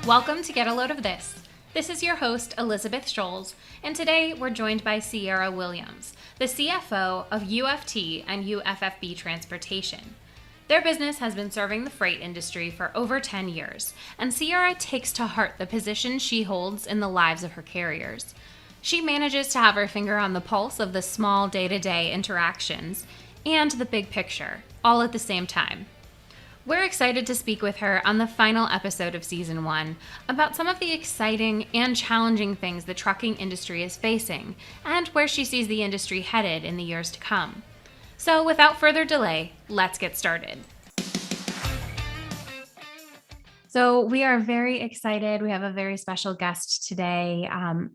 Welcome to Get a Load of This. This is your host, Elizabeth Scholes, and today we're joined by Seairra Williams, the CFO of UFT and UFFB Transportation. Their business has been serving the freight industry for over 10 years, and Seairra takes to heart the position she holds in the lives of her carriers. She manages to have her finger on the pulse of the small day-to-day interactions and the big picture, all at the same time. We're excited to speak with her on the final episode of Season 1 about some of the exciting and challenging things the trucking industry is facing and where she sees the industry headed in the years to come. So without further delay, let's get started. So we are very excited. We have a very special guest today.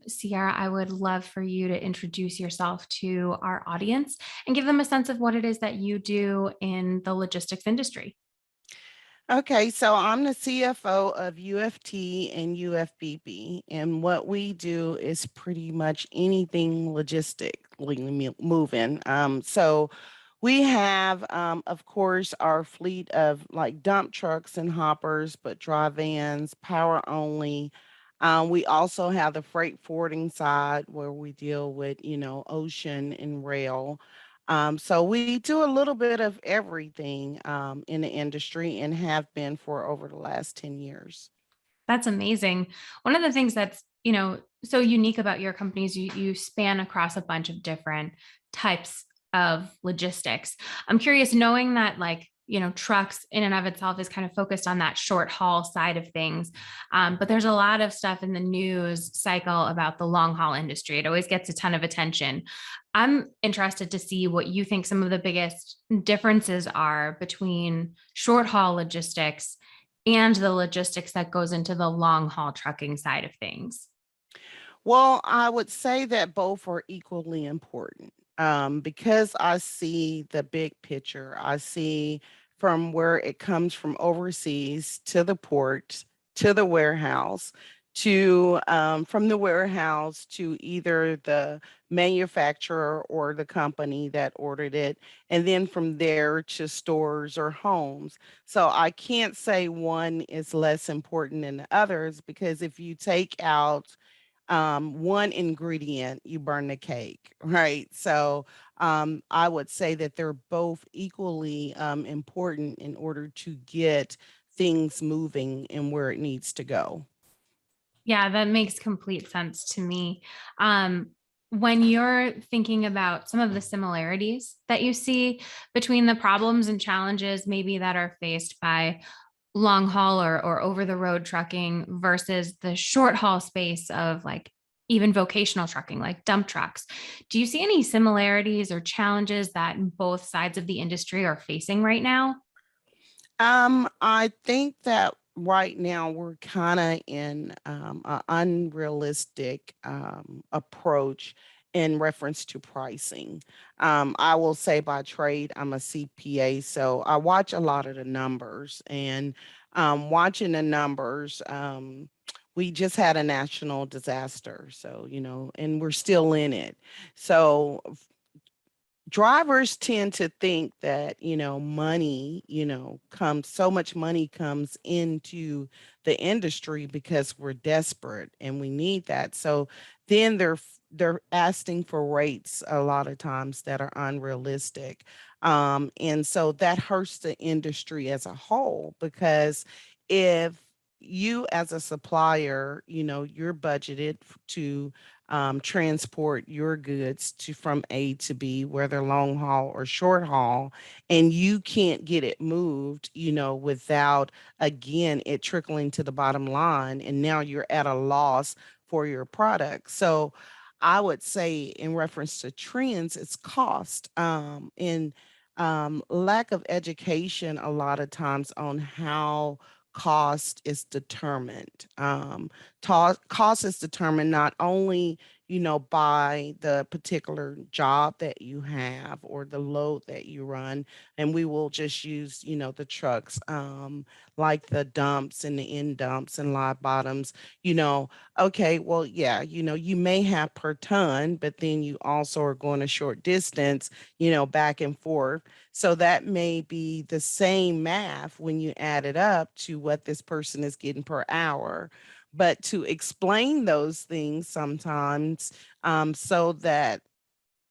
Seairra, I would love for you to introduce yourself to our audience and give them a sense of what it is that you do in the logistics industry. Okay, so I'm the CFO of UFT and UFBB, and what we do is pretty much anything logistically moving. So we have, of course, our fleet of like dump trucks and hoppers, but dry vans, power only. We also have the freight forwarding side where we deal with, ocean and rail. So we do a little bit of everything in the industry and have been for over the last 10 years. That's amazing. One of the things that's, so unique about your company is you span across a bunch of different types of logistics. I'm curious, knowing that Trux in and of itself is kind of focused on that short haul side of things. But there's a lot of stuff in the news cycle about the long haul industry. It always gets a ton of attention. I'm interested to see what you think some of the biggest differences are between short haul logistics and the logistics that goes into the long haul trucking side of things. Well, I would say that both are equally important because I see the big picture. I see from where it comes from overseas to the port to the warehouse to from the warehouse to either the manufacturer or the company that ordered it, and then from there to stores or homes. So I can't say one is less important than the others because if you take out one ingredient, you burn the cake, right? So I would say that they're both equally important in order to get things moving and where it needs to go. Yeah, that makes complete sense to me. When you're thinking about some of the similarities that you see between the problems and challenges maybe that are faced by long haul or over the road trucking versus the short haul space of like even vocational trucking, like dump trucks, do you see any similarities or challenges that both sides of the industry are facing right now? I think that right now we're kind of in an unrealistic approach in reference to pricing. I will say by trade, I'm a CPA, so I watch a lot of the numbers and watching the numbers. We just had a national disaster, so and we're still in it. So drivers tend to think that money comes so much money comes into the industry because we're desperate and we need that, so then they're asking for rates a lot of times that are unrealistic, and so that hurts the industry as a whole because if you as a supplier you're budgeted to transport your goods to from A to B, whether long haul or short haul, and you can't get it moved, without again it trickling to the bottom line, and now you're at a loss for your product. So I would say in reference to trends, it's cost and lack of education a lot of times on how cost is determined cost is determined not only, by the particular job that you have or the load that you run. And we will just use, the trucks, like the dumps and the end dumps and live bottoms, you know, okay, well, yeah, you may have per ton, but then you also are going a short distance, back and forth. So that may be the same math when you add it up to what this person is getting per hour. But to explain those things sometimes, so that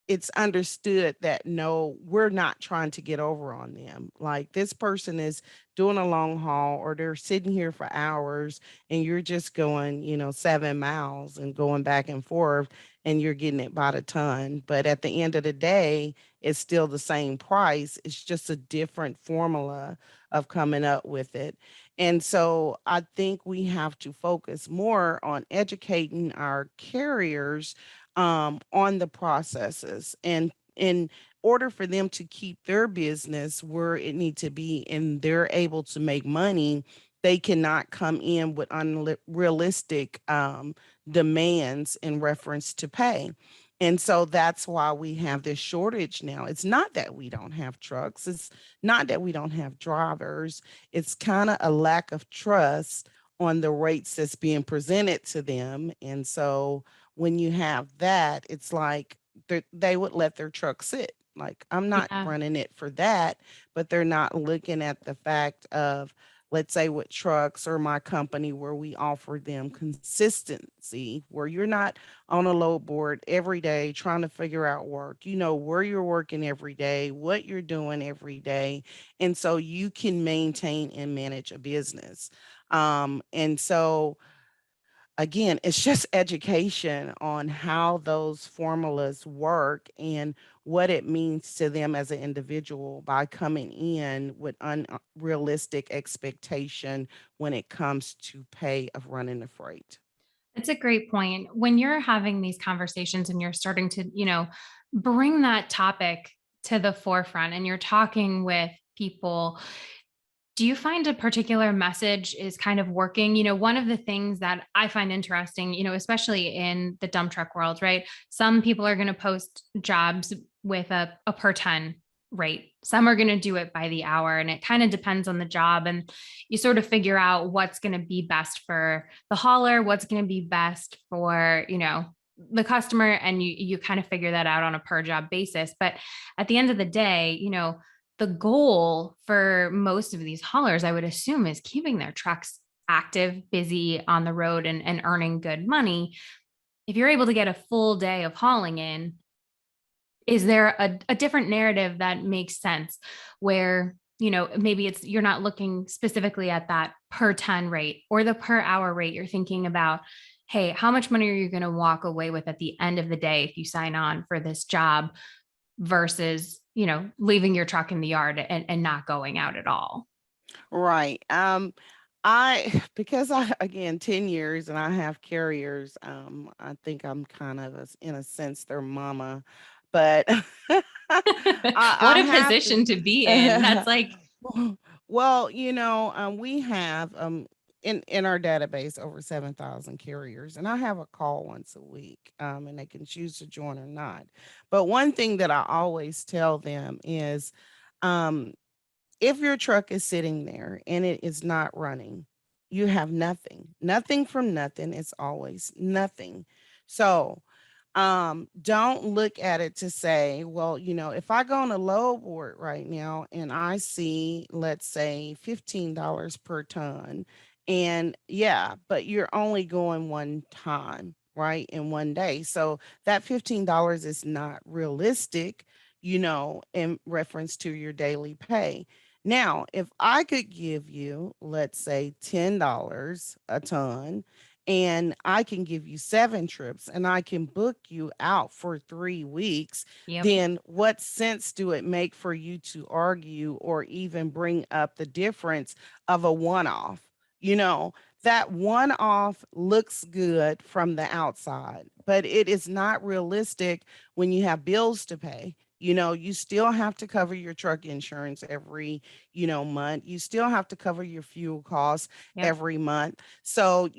it's understood that no, we're not trying to get over on them. Like this person is doing a long haul or they're sitting here for hours and you're just going, 7 miles and going back and forth and you're getting it by the ton. But at the end of the day, it's still the same price. It's just a different formula of coming up with it. And so I think we have to focus more on educating our carriers, on the processes, and in order for them to keep their business where it needs to be and they're able to make money, they cannot come in with unrealistic, demands in reference to pay. And so that's why we have this shortage now. It's not that we don't have trucks, it's not that we don't have drivers. It's kind of a lack of trust on the rates that's being presented to them. And so when you have that, it's like they would let their truck sit. Like, I'm not Yeah. running it for that, but they're not looking at the fact of, let's say, with trucks or my company, where we offer them consistency, where you're not on a load board every day trying to figure out work. You know where you're working every day, what you're doing every day. And so you can maintain and manage a business. And so again, it's just education on how those formulas work and what it means to them as an individual by coming in with unrealistic expectation when it comes to pay of running the freight. It's a great point. When you're having these conversations and you're starting to, bring that topic to the forefront and you're talking with people, do you find a particular message is kind of working? One of the things that I find interesting, especially in the dump truck world, right? Some people are going to post jobs with a per ton rate. Some are going to do it by the hour, and it kind of depends on the job. And you sort of figure out what's going to be best for the hauler, what's going to be best for, the customer, and you kind of figure that out on a per job basis. But at the end of the day, the goal for most of these haulers, I would assume, is keeping their trucks active, busy on the road, and earning good money. If you're able to get a full day of hauling in, is there a different narrative that makes sense where, maybe it's you're not looking specifically at that per ton rate or the per hour rate? You're thinking about, hey, how much money are you going to walk away with at the end of the day if you sign on for this job versus, leaving your truck in the yard and not going out at all? Right. I because I again 10 years and I have carriers, I think I'm kind of in a sense their mama, but What I a have position to be in. That's to. like, Well, we have, in our database over 7,000 carriers, and I have a call once a week, and they can choose to join or not. But one thing that I always tell them is, um, if your truck is sitting there and it is not running, you have nothing. Nothing from nothing. It's always nothing. So, don't look at it to say, well, if I go on a low board right now and I see, let's say, $15 per ton, and yeah, but you're only going one time, right, in one day. So that $15 is not realistic, in reference to your daily pay. Now, if I could give you, let's say, $10 a ton, and I can give you 7 trips and I can book you out for 3 weeks, yep. then what sense do it make for you to argue or even bring up the difference of a one off? You know, that one off looks good from the outside, but it is not realistic when you have bills to pay. You still have to cover your truck insurance every, month. You still have to cover your fuel costs Yep. every month. So,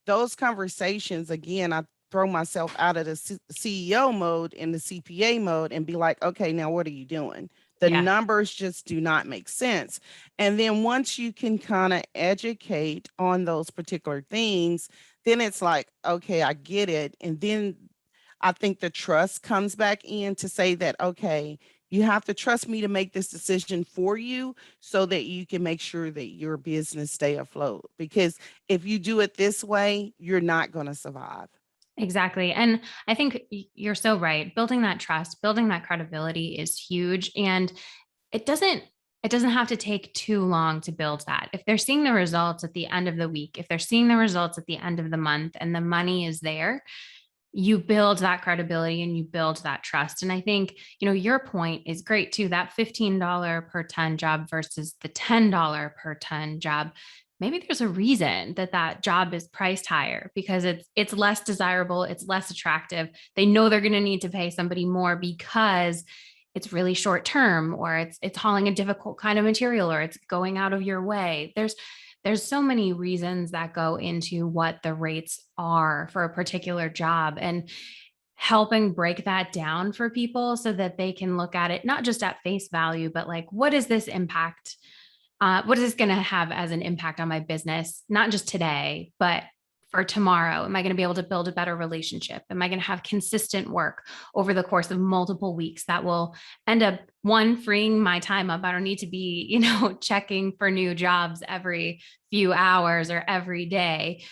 those conversations, again, I throw myself out of the CEO mode in the CPA mode and be like, okay, now what are you doing? The Yeah. numbers just do not make sense. And then once you can kind of educate on those particular things, then it's like, okay, I get it. And then I think the trust comes back in to say that, okay, you have to trust me to make this decision for you so that you can make sure that your business stay afloat. Because if you do it this way, you're not going to survive. Exactly. And I think you're so right. Building that trust, building that credibility is huge. And it doesn't it doesn't have to take too long to build that. If they're seeing the results at the end of the week, if they're seeing the results at the end of the month and the money is there, you build that credibility and you build that trust. And I think, your point is great too. That $15 per ton job versus the $10 per ton job. Maybe there's a reason that that job is priced higher because it's less desirable, it's less attractive. They know they're going to need to pay somebody more because it's really short term, or it's hauling a difficult kind of material, or it's going out of your way. There's so many reasons that go into what the rates are for a particular job, and helping break that down for people so that they can look at it not just at face value, but like, what is this impact? What is this going to have as an impact on my business, not just today, but for tomorrow? Am I going to be able to build a better relationship? Am I going to have consistent work over the course of multiple weeks that will end up, one, freeing my time up? I don't need to be, checking for new jobs every few hours or every day.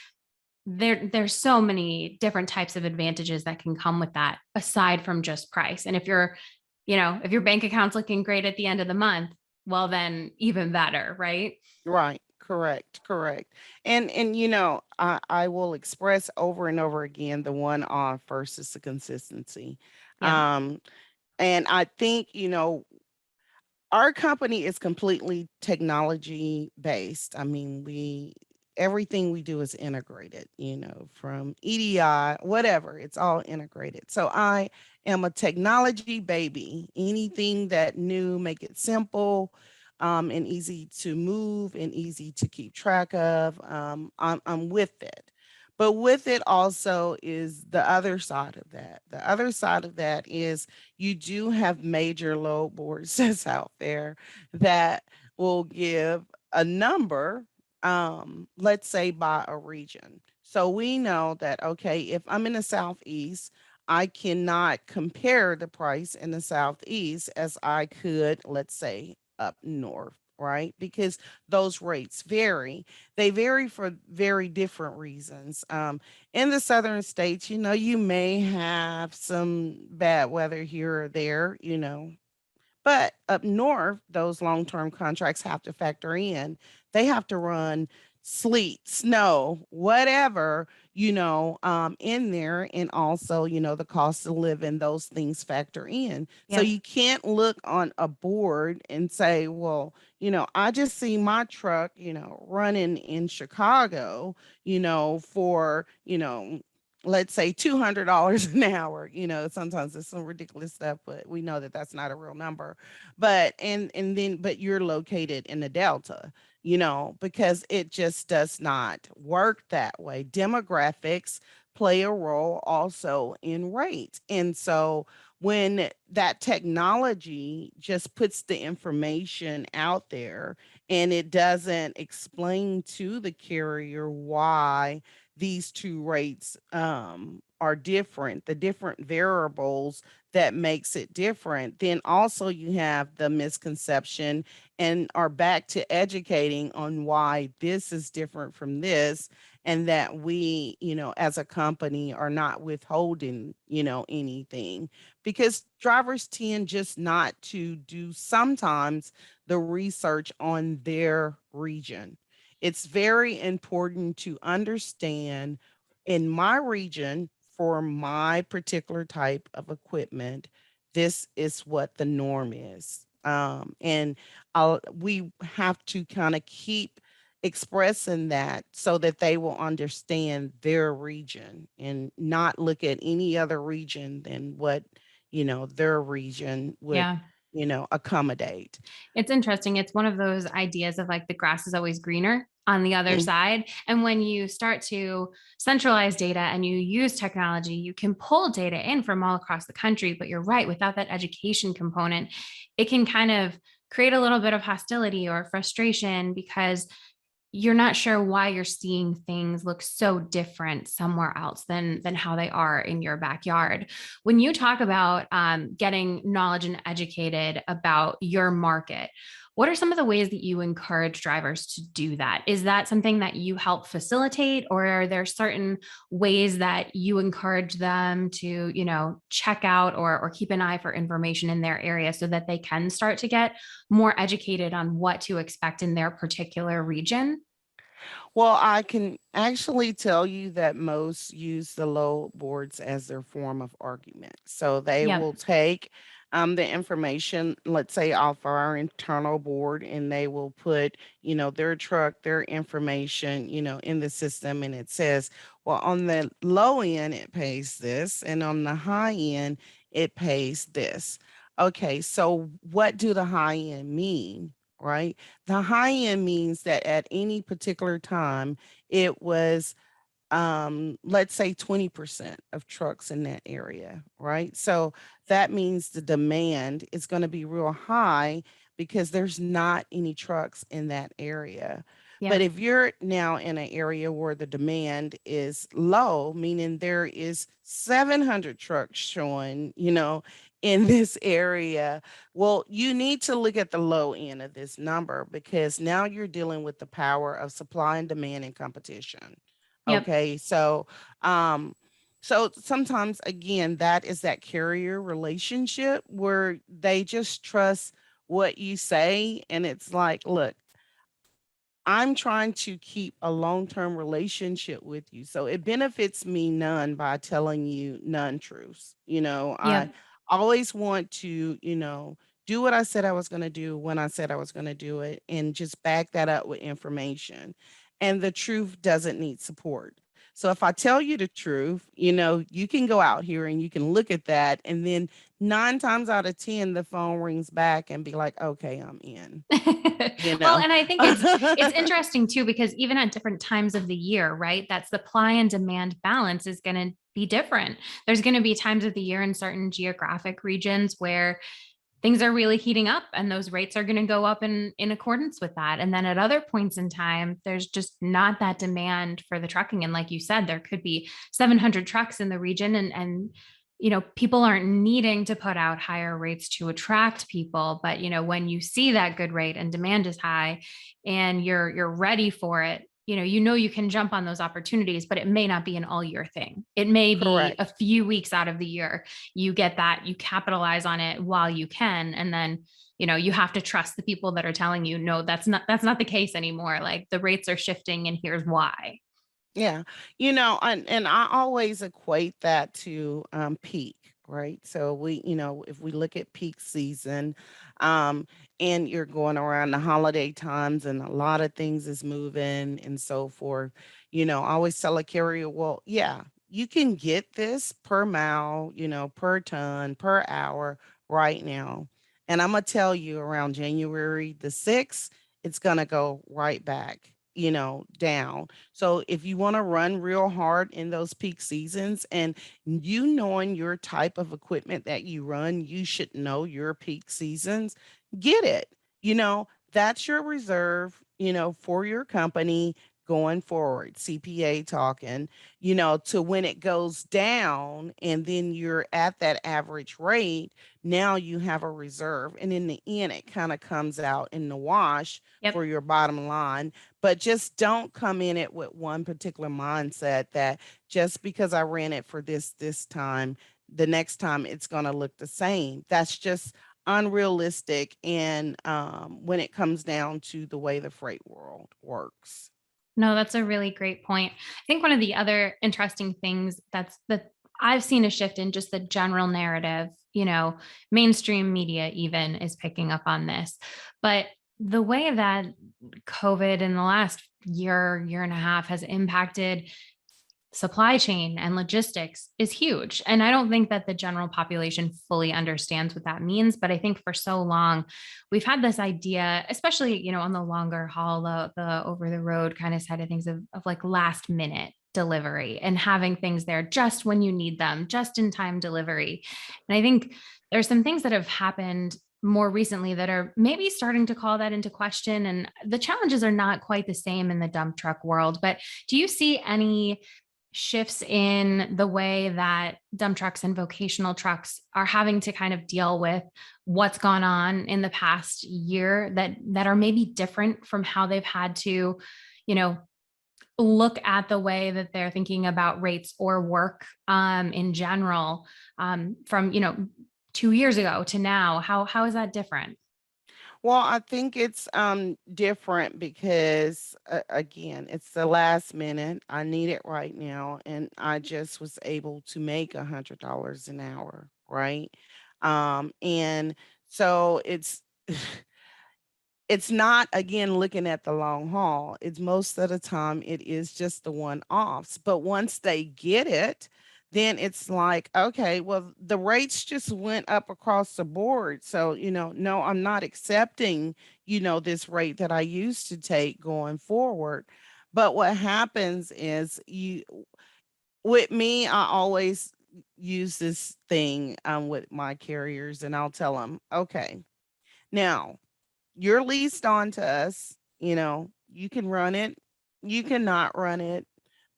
There's so many different types of advantages that can come with that aside from just price. And if your bank account's looking great at the end of the month, well, then even better, right? Right. Correct. Correct. And I will express over and over again the one off versus the consistency. Yep. Um, and I think, our company is completely technology based. I mean, we everything we do is integrated, from EDI, whatever, it's all integrated. So I am a technology baby. Anything that new, make it simple, and easy to move and easy to keep track of. I'm with it. But with it also is the other side of that. The other side of that is you do have major load boards that's out there that will give a number, let's say by a region. So we know that, okay, if I'm in the Southeast, I cannot compare the price in the Southeast as I could, let's say, up north, right? Because those rates vary. They vary for very different reasons. In the southern states, you may have some bad weather here or there, but up north, those long-term contracts have to factor in. They have to run sleet, snow, whatever, in there. And also, the cost of living, those things factor in. So Yep. you can't look on a board and say, well, I just see my truck, running in Chicago, for, let's say $200 an hour. Sometimes it's some ridiculous stuff, but we know that that's not a real number. But but you're located in the Delta, because it just does not work that way. Demographics play a role also in rate. And so when that technology just puts the information out there and it doesn't explain to the carrier why these two rates, are different, the different variables that makes it different, then also you have the misconception and are back to educating on why this is different from this, and that we, as a company are not withholding, anything, because drivers tend just not to do sometimes the research on their region. It's very important to understand in my region for my particular type of equipment, this is what the norm is. And we have to kind of keep expressing that so that they will understand their region and not look at any other region than what their region would, Yeah. accommodate. It's interesting. It's one of those ideas of like the grass is always greener on the other Mm. side. And when you start to centralize data and you use technology, you can pull data in from all across the country. But you're right, without that education component, it can kind of create a little bit of hostility or frustration because you're not sure why you're seeing things look so different somewhere else than how they are in your backyard. When you talk about getting knowledge and educated about your market, what are some of the ways that you encourage drivers to do that? Is that something that you help facilitate, or are there certain ways that you encourage them to, check out or keep an eye for information in their area so that they can start to get more educated on what to expect in their particular region? Well, I can actually tell you that most use the load boards as their form of argument. So they Yep. will take the information, let's say off our internal board, and they will put, their truck, their information, in the system. And it says, well, on the low end, it pays this, and on the high end, it pays this. Okay, so what do the high end mean? Right? The high end means that at any particular time, it was let's say 20% of trucks in that area, right? So that means the demand is going to be real high because there's not any trucks in that area. But Yep. if you're now in an area where the demand is low, meaning there is 700 trucks showing, in this area, well, you need to look at the low end of this number because now you're dealing with the power of supply and demand and competition. Yep. Okay, um, so sometimes again, that is that carrier relationship where they just trust what you say, and it's like, look, I'm trying to keep a long-term relationship with you. So it benefits me none by telling you non-truths. I Yep. always want to, do what I said I was going to do when I said I was going to do it and just back that up with information. And the truth doesn't need support. So if I tell you the truth, you can go out here and you can look at that. And then 9 times out of 10, the phone rings back and be like, okay, I'm in, you Well, know. and I think it's interesting too because even at different times of the year, right? That supply and demand balance is going to be different. There's going to be times of the year in certain geographic regions where things are really heating up and those rates are going to go up in accordance with that. And then at other points in time, there's just not that demand for the trucking. And like you said, there could be 700 trucks in the region and people aren't needing to put out higher rates to attract people. But, when you see that good rate and demand is high and you're ready for it, you can jump on those opportunities, but it may not be an all year thing. It may be a Correct. few weeks out of the year. You get that, you capitalize on it while you can. And then, you have to trust the people that are telling you, no, that's not the case anymore. Like the rates are shifting and here's why. Yeah. And I always equate that to peak, right? So if we look at peak season, um, and you're going around the holiday times and a lot of things is moving and so forth, I always tell a carrier, well, yeah, you can get this per mile, per ton, per hour right now. And I'm gonna tell you around January the 6th, it's gonna go right back, down. So if you want to run real hard in those peak seasons and knowing your type of equipment that you run, you should know your peak seasons. Get it. That's your reserve, for your company going forward. CPA talking, to when it goes down and then you're at that average rate, now you have a reserve. And in the end, it kind of comes out in the wash Yep. for your bottom line, but just don't come in it with one particular mindset that just because I ran it for this time, the next time it's going to look the same. That's just unrealistic. And when it comes down to the way the freight world works. No, that's a really great point. I think one of the other interesting things that I've seen a shift in just the general narrative, mainstream media even is picking up on this. But the way that COVID in the last year and a half has impacted supply chain and logistics is huge. And I don't think that the general population fully understands what that means. But I think for so long, we've had this idea, especially, on the longer haul, the over the road kind of side of things of like last minute delivery and having things there just when you need them, just in time delivery. And I think there's some things that have happened more recently that are maybe starting to call that into question. And the challenges are not quite the same in the dump truck world. But do you see any shifts in the way that dump trucks and vocational trucks are having to kind of deal with what's gone on in the past year that are maybe different from how they've had to, look at the way that they're thinking about rates or work in general, from 2 years ago to now? How is that different? Well, I think it's different because again, it's the last minute. I need it right now, and I just was able to make $100 an hour, right? And so it's not, again, looking at the long haul. It's most of the time it is just the one offs. But once they get it, then it's like, okay, well, the rates just went up across the board. So, no, I'm not accepting, this rate that I used to take going forward. But what happens is with me, I always use this thing with my carriers, and I'll tell them, okay, now you're leased on to us, you can run it, you cannot run it.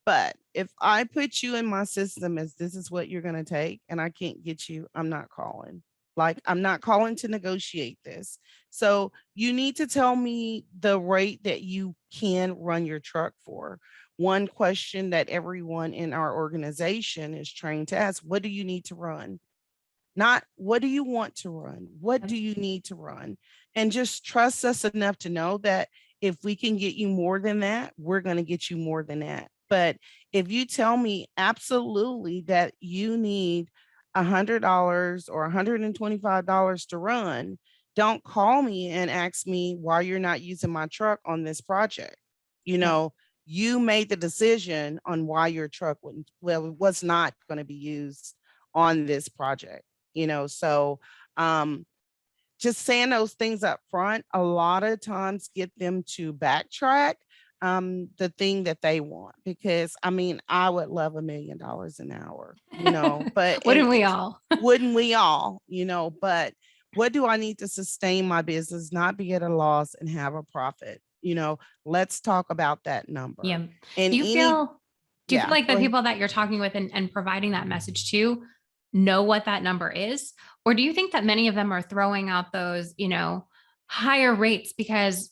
But if I put you in my system as this is what you're going to take and I can't get you, I'm not calling. Like, I'm not calling to negotiate this. So you need to tell me the rate that you can run your truck for. One question that everyone in our organization is trained to ask: what do you need to run? Not what do you want to run? What do you need to run? And just trust us enough to know that if we can get you more than that, we're going to get you more than that. But if you tell me absolutely that you need $100 or $125 to run, don't call me and ask me why you're not using my truck on this project. You Yep. know, you made the decision on why your truck was not going to be used on this project. So um just saying those things up front a lot of times get them to backtrack the thing that they want, because I mean, I would love $1 million an hour, but and Wouldn't we all? wouldn't we all, but what do I need to sustain my business, not be at a loss and have a profit? Let's talk about that number. Yeah. And Do you any feel do you feel Yeah, like go the ahead. people that you're talking with and providing that message to know what that number is? Or do you think that many of them are throwing out those, higher rates because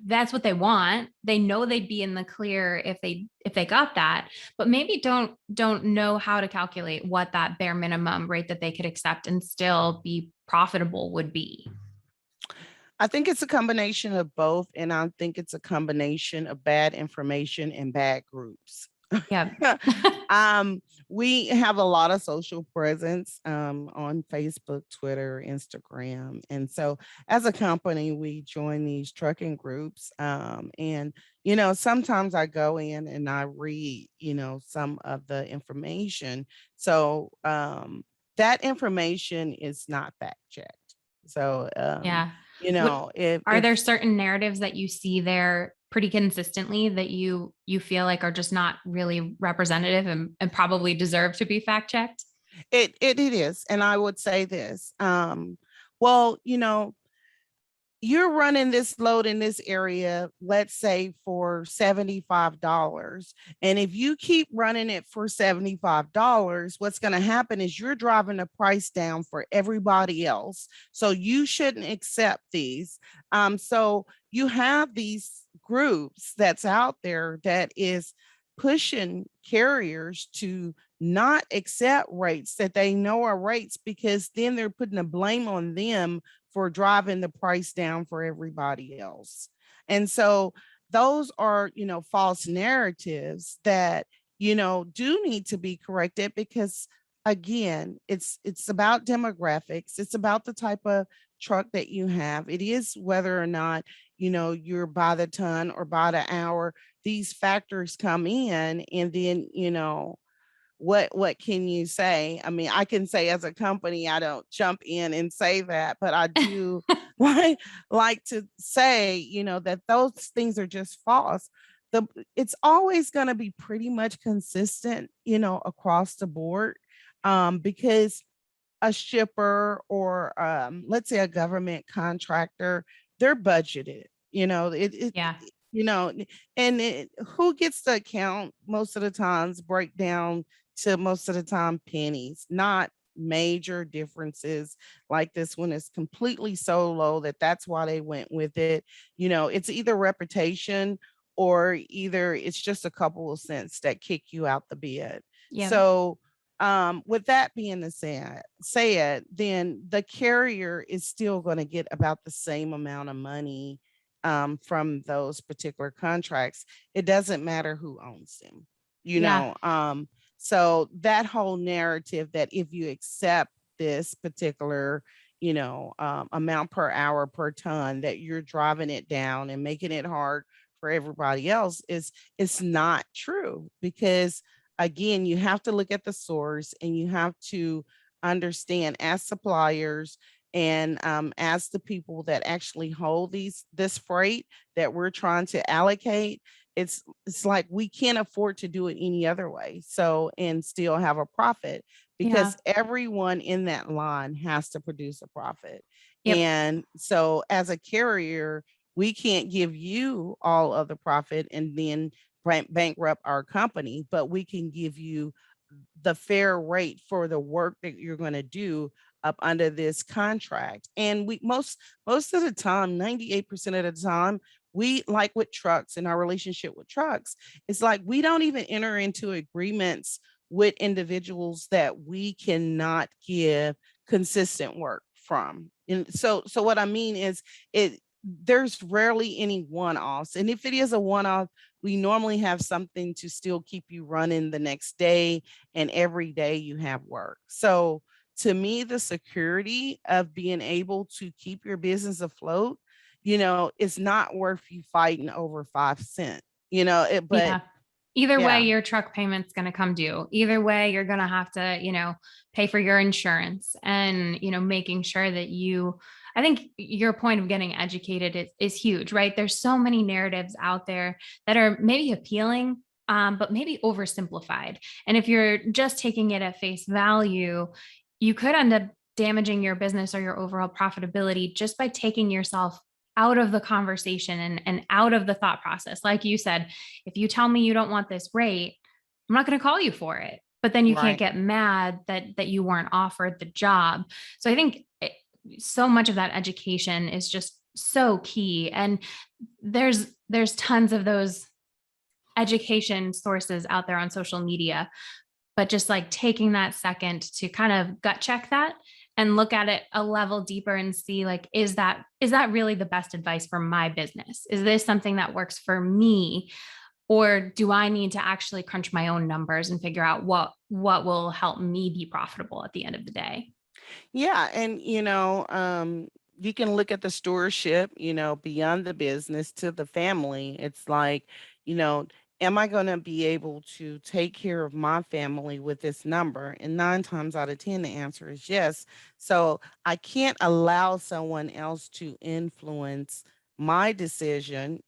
that's what they want? They know they'd be in the clear if they got that, but maybe don't know how to calculate what that bare minimum rate that they could accept and still be profitable would be. I think it's a combination of both, and I think it's a combination of bad information and bad groups. Yeah. um, we have a lot of social presence on Facebook, Twitter, Instagram. And so as a company, we join these trucking groups. And, sometimes I go in and I read, some of the information. So that information is not fact checked. So, Yeah. What are if there certain narratives that you see there pretty consistently that you feel like are just not really representative and probably deserve to be fact checked? it is, and I would say this, well, you're running this load in this area, let's say for $75. And if you keep running it for $75, what's going to happen is you're driving the price down for everybody else. So you shouldn't accept these. So you have these groups that's out there that is pushing carriers to not accept rates that they know are rates, because then they're putting the blame on them for driving the price down for everybody else. And so those are, false narratives that, do need to be corrected, because again, it's about demographics. It's about the type of truck that you have. It is whether or not, you're by the ton or by the hour. These factors come in, and then, what can you say? I mean, I can say as a company, I don't jump in and say that, but I do like to say, that those things are just false. The It's always going to be pretty much consistent, across the board, because a shipper or let's say a government contractor, they're budgeted. Yeah. You know, and who gets the account most of the times break down to most of the time pennies, not major differences like this one is completely so low that that's why they went with it. It's either reputation or either it's just a couple of cents that kick you out the bid. Yep. So with that being said, then the carrier is still going to get about the same amount of money from those particular contracts. It doesn't matter who owns them, you Yeah. know. So that whole narrative that if you accept this particular, amount per hour per ton, that you're driving it down and making it hard for everybody else is it's not true, because again, you have to look at the source, and you have to understand as suppliers and as the people that actually hold this freight that we're trying to allocate. It's like we can't afford to do it any other way, so and still have a profit, Yeah. because everyone in that line has to produce a profit. Yep. And so as a carrier, we can't give you all of the profit and then bankrupt our company, but we can give you the fair rate for the work that you're going to do up under this contract. And we most of the time, 98% of the time, we like with trucks and our relationship with trucks, it's like we don't even enter into agreements with individuals that we cannot give consistent work from. And so what I mean is it there's rarely any one-offs. And if it is a one-off, we normally have something to still keep you running the next day, and every day you have work. So to me, the security of being able to keep your business afloat, it's not worth you fighting over 5 cents, but Yeah. Either way, yeah, your truck payment's going to come due. Either way, you're going to have to, pay for your insurance and, making sure that I think your point of getting educated is huge, right? There's so many narratives out there that are maybe appealing, but maybe oversimplified. And if you're just taking it at face value, you could end up damaging your business or your overall profitability just by taking yourself out of the conversation and out of the thought process. Like you said, if you tell me you don't want this rate, I'm not going to call you for it. But then you can't right. get mad that you weren't offered the job. So I think so much of that education is just so key. And there's tons of those education sources out there on social media, but just like taking that second to kind of gut check that and look at it a level deeper and see, like, is that really the best advice for my business? Is this something that works for me, or do I need to actually crunch my own numbers and figure out what will help me be profitable at the end of the day? Yeah, and you can look at the stewardship, beyond the business to the family. It's like, you know, am I going to be able to take care of my family with this number? And 9 times out of 10, the answer is yes. So I can't allow someone else to influence my decision,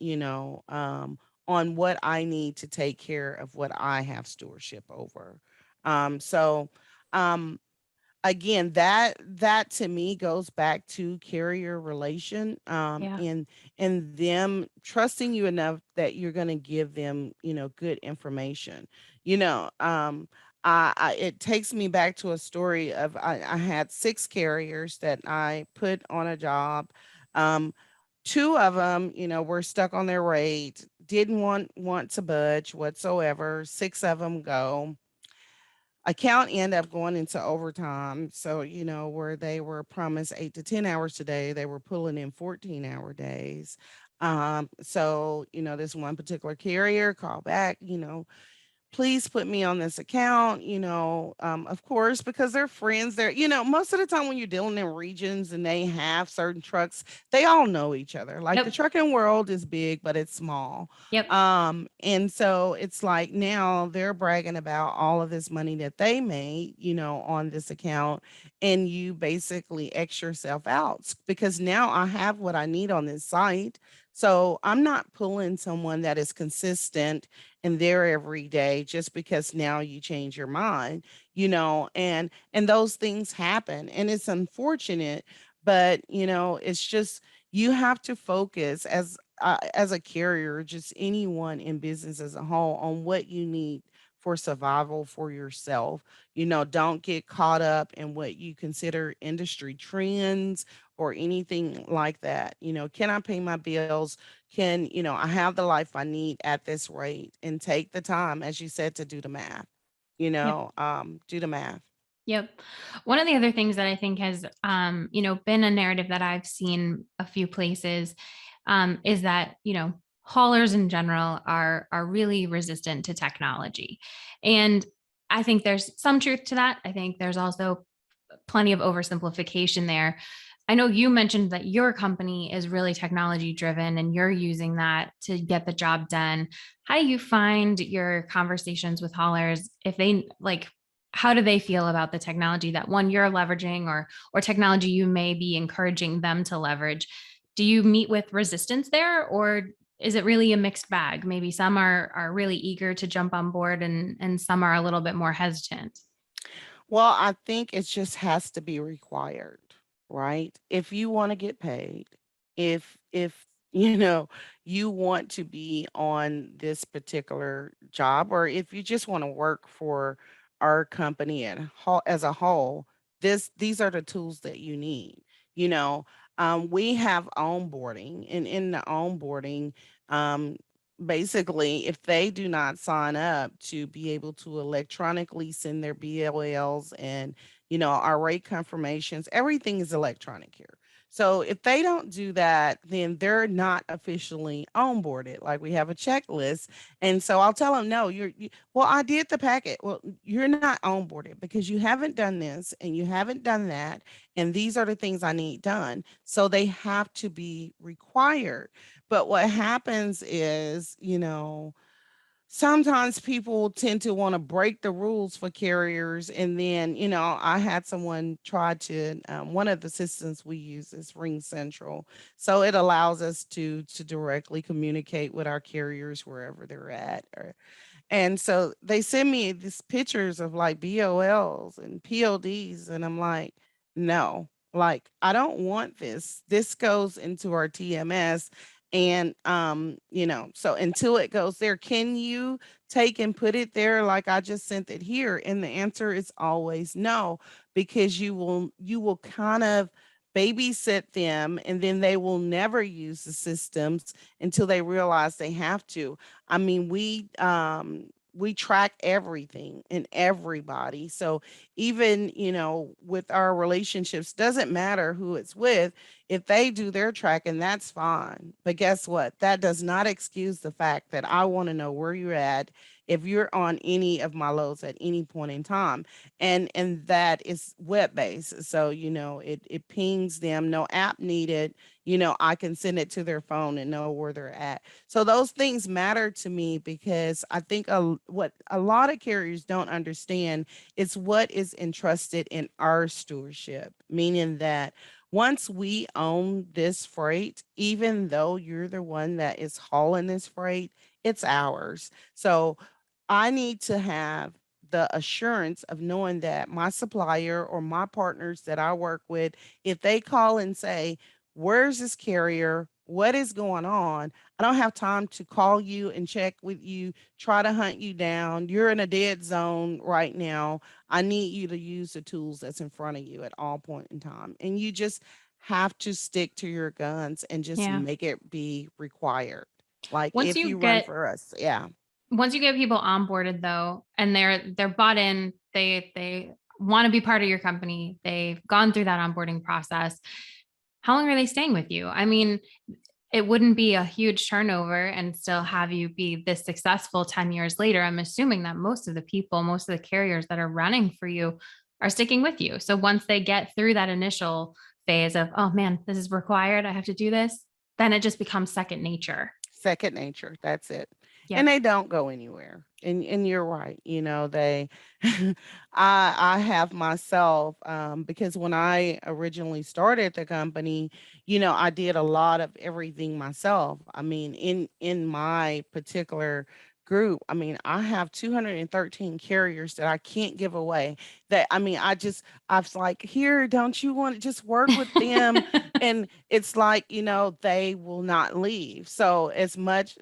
on what I need to take care of what I have stewardship over. So um again, that to me goes back to carrier relation, Yeah. and them trusting you enough that you're going to give them, good information. you know um I it takes me back to a story of I had 6 carriers that I put on a job. um 2 of them, were stuck on their rate, didn't want to budge whatsoever. 6 of them go. Account end up going into overtime. So, where they were promised 8 to 10 hours a day, they were pulling in 14-hour days. So, this one particular carrier called back, please put me on this account, of course, because they're friends. Most of the time when you're dealing in regions and they have certain trucks, they all know each other. Like the Yep. trucking world is big, but it's small. Yep. And so it's like now they're bragging about all of this money that they made, on this account, and you basically X yourself out because now I have what I need on this site. So I'm not pulling someone that is consistent and there every day just because now you change your mind, and those things happen and it's unfortunate, but it's just you have to focus as a carrier, just anyone in business as a whole, on what you need for survival for yourself. Don't get caught up in what you consider industry trends or anything like that. Can I pay my bills? Can, I have the life I need at this rate? And take the time, as you said, to do the math, Yep. do the math. Yep. One of the other things that I think has, been a narrative that I've seen a few places, is that, haulers in general are really resistant to technology. And I think there's some truth to that. I think there's also plenty of oversimplification there. I know you mentioned that your company is really technology driven and you're using that to get the job done. How do you find your conversations with haulers if they like how do they feel about the technology that one you're leveraging or technology you may be encouraging them to leverage? Do you meet with resistance there or is it really a mixed bag? Maybe some are really eager to jump on board and some are a little bit more hesitant. Well, I think it just has to be required, right? If you want to get paid, if you want to be on this particular job, or if you just want to work for our company as a whole, these are the tools that you need. You know, we have onboarding, and in the onboarding, um, basically, if they do not sign up to be able to electronically send their BLLs and, our rate confirmations, everything is electronic here. So if they don't do that, then they're not officially onboarded. Like we have a checklist. And so I'll tell them, no, well, I did the packet. Well, you're not onboarded because you haven't done this and you haven't done that. And these are the things I need done. So they have to be required. But what happens is, sometimes people tend to want to break the rules for carriers. And then, I had someone try to, one of the systems we use is Ring Central. So it allows us to directly communicate with our carriers wherever they're at. And so they send me these pictures of like BOLs and PODs, and I'm like, no, like I don't want this. This goes into our TMS. And so until it goes there, can you take and put it there like I just sent it here? And the answer is always no, because you will kind of babysit them and then they will never use the systems until they realize they have to. I mean, we track everything and everybody. So even, with our relationships, doesn't matter who it's with. If they do their tracking, that's fine. But guess what? That does not excuse the fact that I want to know where you're at if you're on any of my loads at any point in time. And that is web based. So, it pings them, no app needed. I can send it to their phone and know where they're at. So those things matter to me because I think what a lot of carriers don't understand is what is entrusted in our stewardship, meaning that once we own this freight, even though you're the one that is hauling this freight, it's ours. So I need to have the assurance of knowing that my supplier or my partners that I work with, if they call and say, where's this carrier? What is going on? I don't have time to call you and check with you, try to hunt you down. You're in a dead zone right now. I need you to use the tools that's in front of you at all point in time. And you just have to stick to your guns and just Yeah. make it be required. Like Once if you you run get for us, yeah. once you get people onboarded though, and they're bought in, they want to be part of your company, they've gone through that onboarding process. How long are they staying with you? I mean, it wouldn't be a huge turnover and still have you be this successful 10 years later. I'm assuming that most of the people, most of the carriers that are running for you are sticking with you. So once they get through that initial phase of, oh man, this is required, I have to do this, then it just becomes second nature. Second nature, that's it. And Yep. they don't go anywhere. And you're right, they I have myself, because when I originally started the company, I did a lot of everything myself. I mean, in my particular group, I mean, I have 213 carriers that I can't give away. That I mean, I was like, here, don't you want to just work with them? And it's like, they will not leave. So as much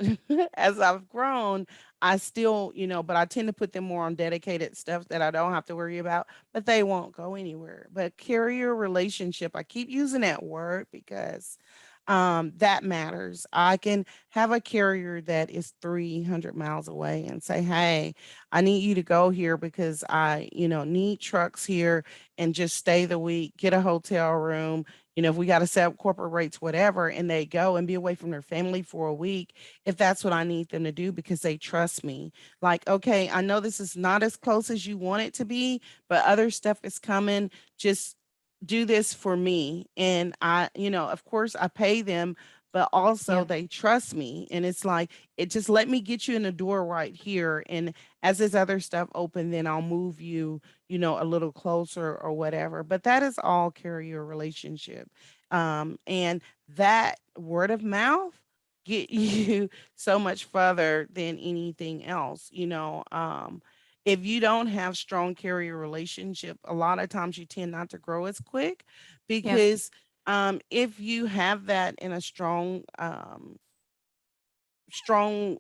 as I've grown, I still, but I tend to put them more on dedicated stuff that I don't have to worry about, but they won't go anywhere. But carrier relationship, I keep using that word because that matters. I can have a carrier that is 300 miles away and say, hey, I need you to go here because I, need trucks here and just stay the week, get a hotel room. If we got to set up corporate rates, whatever, and they go and be away from their family for a week, if that's what I need them to do because they trust me. Like, okay, I know this is not as close as you want it to be, but other stuff is coming. Just do this for me. And of course, I pay them, but also Yep. they trust me. And it's like, it just let me get you in the door right here. And as this other stuff open, then I'll move you, a little closer or whatever. But that is all carrier relationship. And that word of mouth get you so much further than anything else. If you don't have strong carrier relationship, a lot of times you tend not to grow as quick Yep. because if you have that in a strong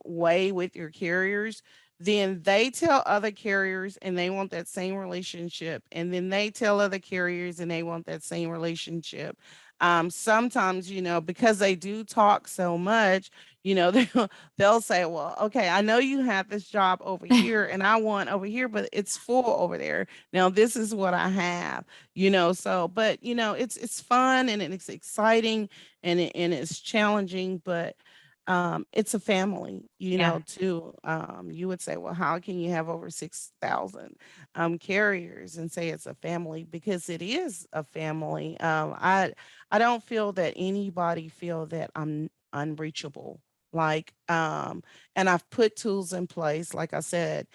way with your carriers, then they tell other carriers and they want that same relationship. And then they tell other carriers and they want that same relationship. Sometimes, because they do talk so much, they'll say, well, okay, I know you have this job over here and I want over here, but it's full over there. Now, this is what I have, so, but, it's fun and it's exciting and it's challenging, but it's a family, Yeah. too. You would say, well, how can you have over 6,000 carriers and say it's a family? Because it is a family. I don't feel that anybody feel that I'm unreachable. Like, and I've put tools in place, like I said,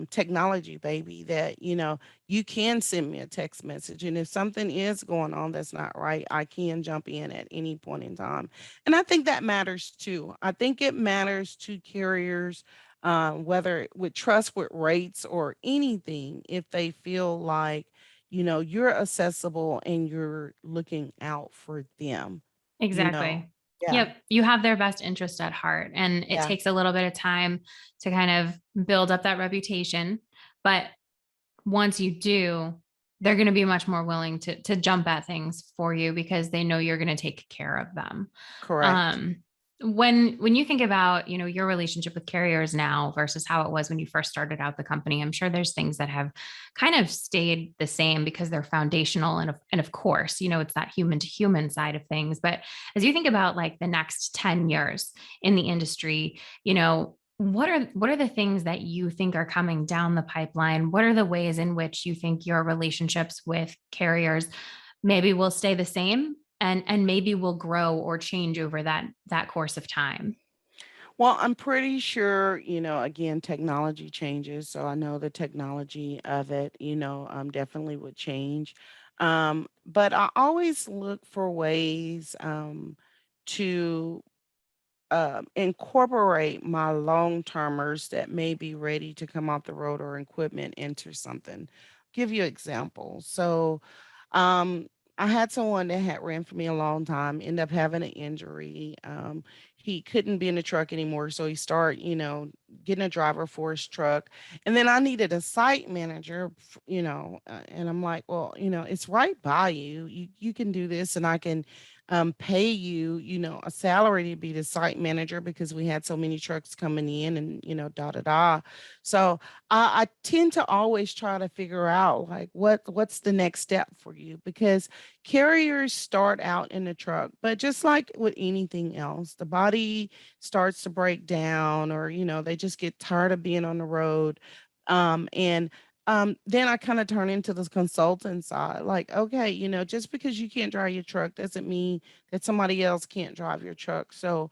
technology, baby, that, you can send me a text message. And if something is going on that's not right, I can jump in at any point in time. And I think that matters too. I think it matters to carriers, whether with trust with rates or anything, if they feel like, you're accessible and you're looking out for them, you know. Exactly. Yeah, Yep. You have their best interest at heart. And it yeah, takes a little bit of time to kind of build up that reputation. But once you do, they're going to be much more willing to jump at things for you because they know you're going to take care of them. correct. Um, when you think about, your relationship with carriers now versus how it was when you first started out the company, I'm sure there's things that have kind of stayed the same because they're foundational, and of course, it's that human to human side of things. But as you think about like the next 10 years in the industry, what are the things that you think are coming down the pipeline? What are the ways in which you think your relationships with carriers maybe will stay the same and maybe will grow or change over that course of time? Well, I'm pretty sure, again, technology changes. So I know the technology of it, definitely would change. But I always look for ways to incorporate my long termers that may be ready to come off the road or equipment into something. Give you examples. So, um, I had someone that had ran for me a long time, end up having an injury. He couldn't be in the truck anymore, so he started, getting a driver for his truck. And then I needed a site manager, and I'm like, well, it's right by you. You can do this, and I can pay you, a salary to be the site manager because we had so many trucks coming in and, da da da. So I tend to always try to figure out like what's the next step for you because carriers start out in the truck, but just like with anything else, the body starts to break down or, they just get tired of being on the road. And then I kind of turn into this consultant side, like, okay, just because you can't drive your truck doesn't mean that somebody else can't drive your truck. So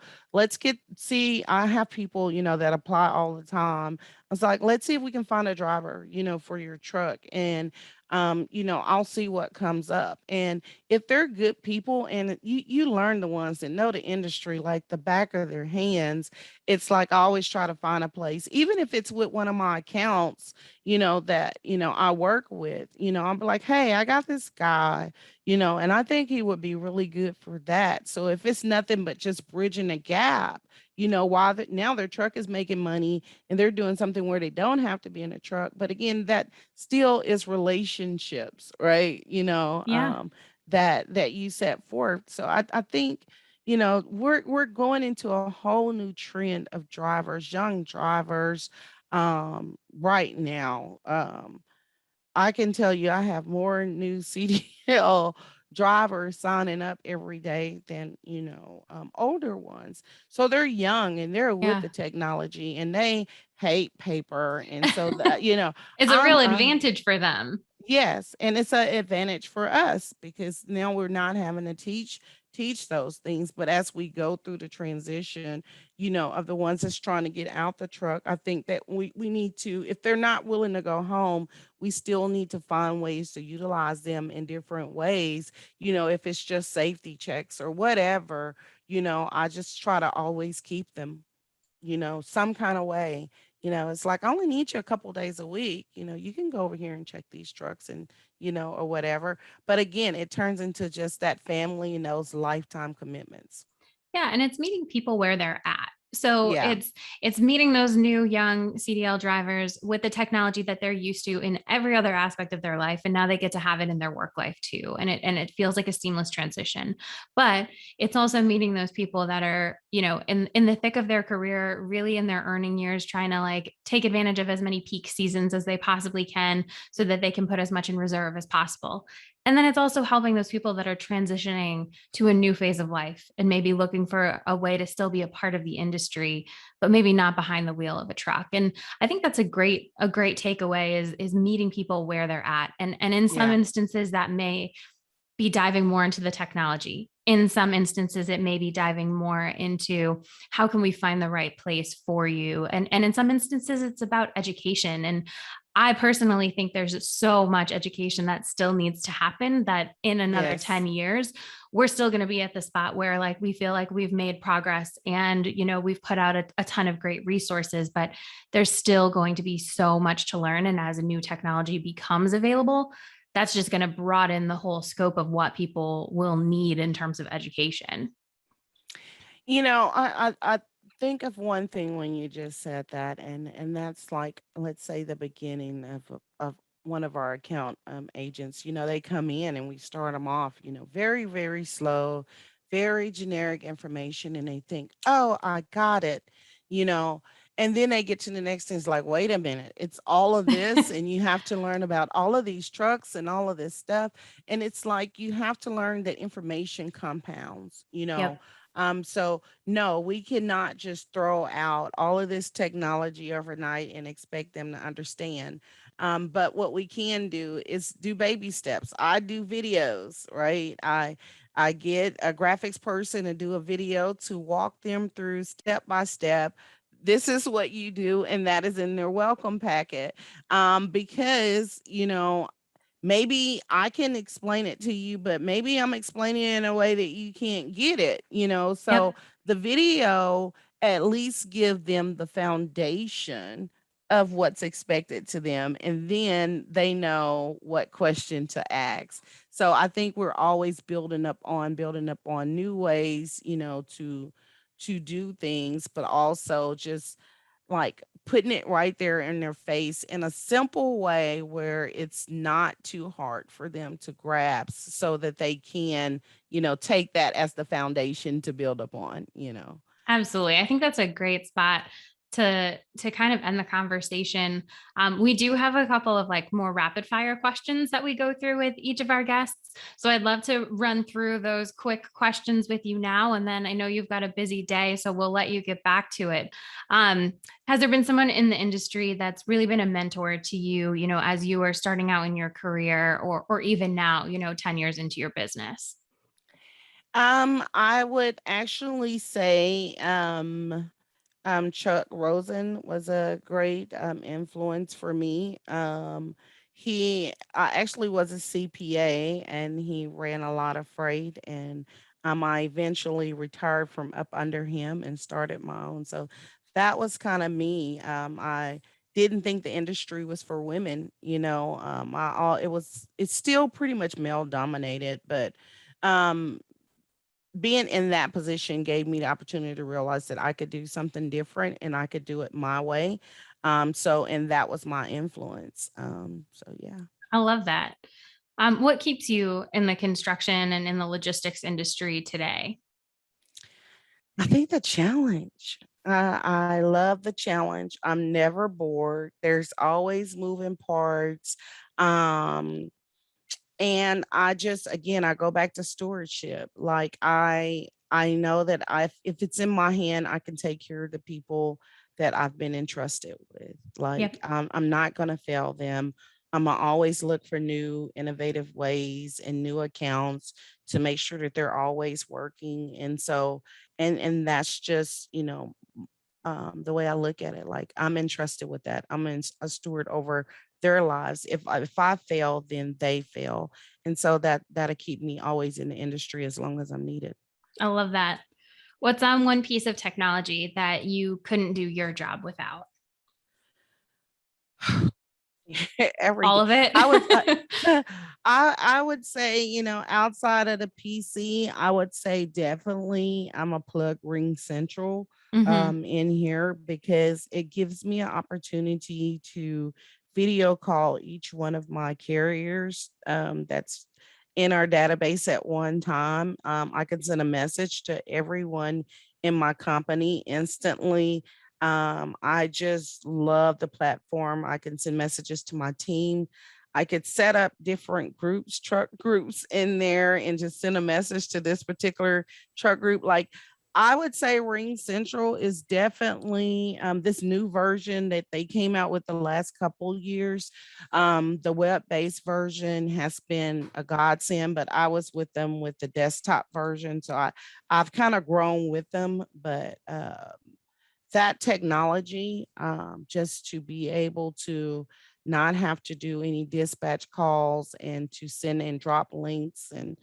see, I have people, that apply all the time. I was like, let's see if we can find a driver, for your truck. And, I'll see what comes up. And if they're good people and you learn the ones that know the industry like the back of their hands, it's like I always try to find a place, even if it's with one of my accounts, that, I work with, I'm like, hey, I got this guy, and I think he would be really good for that. So if it's nothing but just bridging a gap, while now their truck is making money and they're doing something where they don't have to be in a truck. But again, that still is relationships, right? Yeah. That you set forth. So I think, we're going into a whole new trend of drivers, young drivers, right now. I can tell you I have more new CDL drivers signing up every day than, older ones. So they're young and they're with Yeah. the technology and they hate paper. And so that, It's a real I'm advantage for them. Yes, and it's an advantage for us because now we're not having to teach those things. But as we go through the transition, of the ones that's trying to get out the truck, I think that we need to, if they're not willing to go home, we still need to find ways to utilize them in different ways. If it's just safety checks or whatever, I just try to always keep them, some kind of way. It's like I only need you a couple days a week. You can go over here and check these trucks and, or whatever. But again, it turns into just that family and those lifetime commitments. Yeah, and it's meeting people where they're at. So Yeah. it's meeting those new young CDL drivers with the technology that they're used to in every other aspect of their life, and now they get to have it in their work life too. And it feels like a seamless transition. But it's also meeting those people that are, in the thick of their career, really in their earning years, trying to like take advantage of as many peak seasons as they possibly can so that they can put as much in reserve as possible. And then it's also helping those people that are transitioning to a new phase of life and maybe looking for a way to still be a part of the industry, but maybe not behind the wheel of a truck. And I think that's a great takeaway is meeting people where they're at. And in some Yeah. instances that may be diving more into the technology. In some instances, it may be diving more into how can we find the right place for you. And in some instances, it's about education. And I personally think there's so much education that still needs to happen that in another Yes. 10 years, we're still going to be at the spot where like we feel like we've made progress and we've put out a ton of great resources, but there's still going to be so much to learn. And as a new technology becomes available, that's just going to broaden the whole scope of what people will need in terms of education. I think of one thing when you just said that, and that's like, let's say the beginning of one of our account agents. They come in and we start them off, very very slow, very generic information, and they think, oh, I got it, you know. And then they get to the next thing. It's like, wait a minute, it's all of this, and you have to learn about all of these trucks and all of this stuff. And it's like you have to learn that information compounds. Yep. So no, we cannot just throw out all of this technology overnight and expect them to understand. But what we can do is do baby steps. I do videos, right? I get a graphics person to do a video to walk them through step by step. This is what you do, and that is in their welcome packet. Because maybe I can explain it to you, but maybe I'm explaining it in a way that you can't get it. Yep. So the video at least give them the foundation of what's expected to them, and then they know what question to ask. So I think we're always building up on new ways, to do things, but also just like putting it right there in their face in a simple way where it's not too hard for them to grasp so that they can, take that as the foundation to build upon. Absolutely. I think that's a great spot to kind of end the conversation. We do have a couple of like more rapid fire questions that we go through with each of our guests. So I'd love to run through those quick questions with you now. And then I know you've got a busy day, so we'll let you get back to it. Um, has there been someone in the industry that's really been a mentor to you, as you were starting out in your career or even now, 10 years into your business? I would actually say Chuck Rosen was a great influence for me. He actually was a CPA and he ran a lot of freight, and I eventually retired from up under him and started my own. So that was kind of me. I didn't think the industry was for women. It's still pretty much male dominated, but um being in that position gave me the opportunity to realize that I could do something different and I could do it my way. And that was my influence. So yeah. I love that. What keeps you in the construction and in the logistics industry today? I think the challenge. I love the challenge. I'm never bored. There's always moving parts. Um, And I just again, I go back to stewardship. Like I know that if it's in my hand, I can take care of the people that I've been entrusted with. Like Yep. I'm not gonna fail them. I'm gonna always look for new innovative ways and new accounts to make sure that they're always working. And that's just, the way I look at it. Like I'm entrusted with that. A steward over their lives. If I fail, then they fail, and so that'll keep me always in the industry as long as I'm needed. I love that. What's on one piece of technology that you couldn't do your job without? All Everything. of it? I would I would say, outside of the PC, I would say definitely I'm a plug Ring Central hmm in here because it gives me an opportunity to video call each one of my carriers that's in our database at one time. I can send a message to everyone in my company instantly. I just love the platform. I can send messages to my team. I could set up different groups, truck groups in there, and just send a message to this particular truck group. Like I would say Ring Central is definitely this new version that they came out with the last couple years. The web-based version has been a godsend, but I was with them with the desktop version. So I've kind of grown with them, but that technology, just to be able to not have to do any dispatch calls and to send and drop links and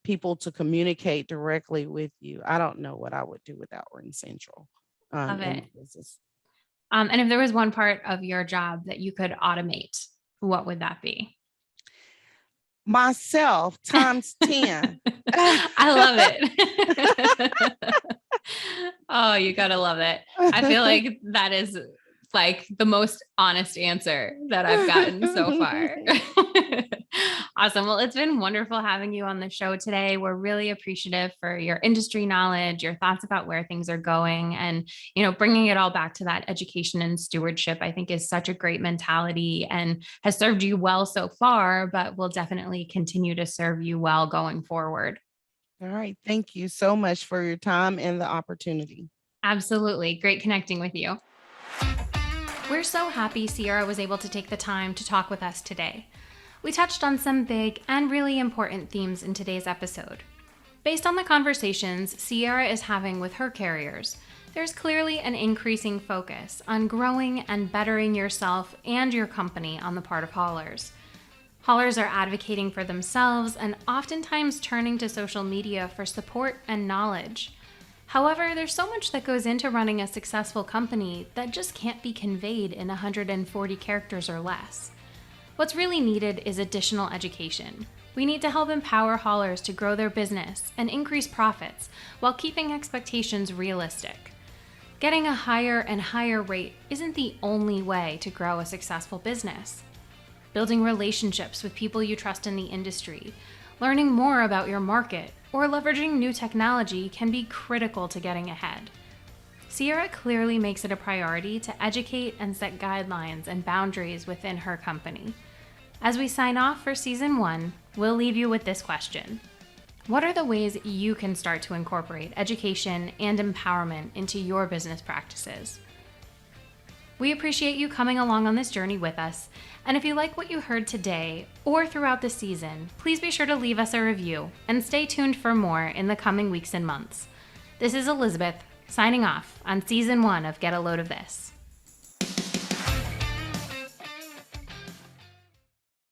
people to communicate directly with you. I don't know what I would do without Ring Central Love in it. my business. And if there was one part of your job that you could automate, what would that be? Myself times 10. I love it. Oh, you gotta love it. I feel like that is like the most honest answer that I've gotten so far. Awesome. Well, it's been wonderful having you on the show today. We're really appreciative for your industry knowledge, your thoughts about where things are going, and bringing it all back to that education and stewardship. I think is such a great mentality and has served you well so far, but will definitely continue to serve you well going forward. All right. Thank you so much for your time and the opportunity. Absolutely. Great connecting with you. We're so happy Seairra was able to take the time to talk with us today. We touched on some big and really important themes in today's episode. Based on the conversations Seairra is having with her carriers, there's clearly an increasing focus on growing and bettering yourself and your company on the part of haulers. Haulers are advocating for themselves and oftentimes turning to social media for support and knowledge. However, there's so much that goes into running a successful company that just can't be conveyed in 140 characters or less. What's really needed is additional education. We need to help empower haulers to grow their business and increase profits while keeping expectations realistic. Getting a higher and higher rate isn't the only way to grow a successful business. Building relationships with people you trust in the industry, learning more about your market, or leveraging new technology can be critical to getting ahead. Seairra clearly makes it a priority to educate and set guidelines and boundaries within her company. As we sign off for Season 1, we'll leave you with this question. What are the ways you can start to incorporate education and empowerment into your business practices? We appreciate you coming along on this journey with us, and if you like what you heard today or throughout the season, please be sure to leave us a review and stay tuned for more in the coming weeks and months. This is Elizabeth, signing off on Season 1 of Get a Load of This.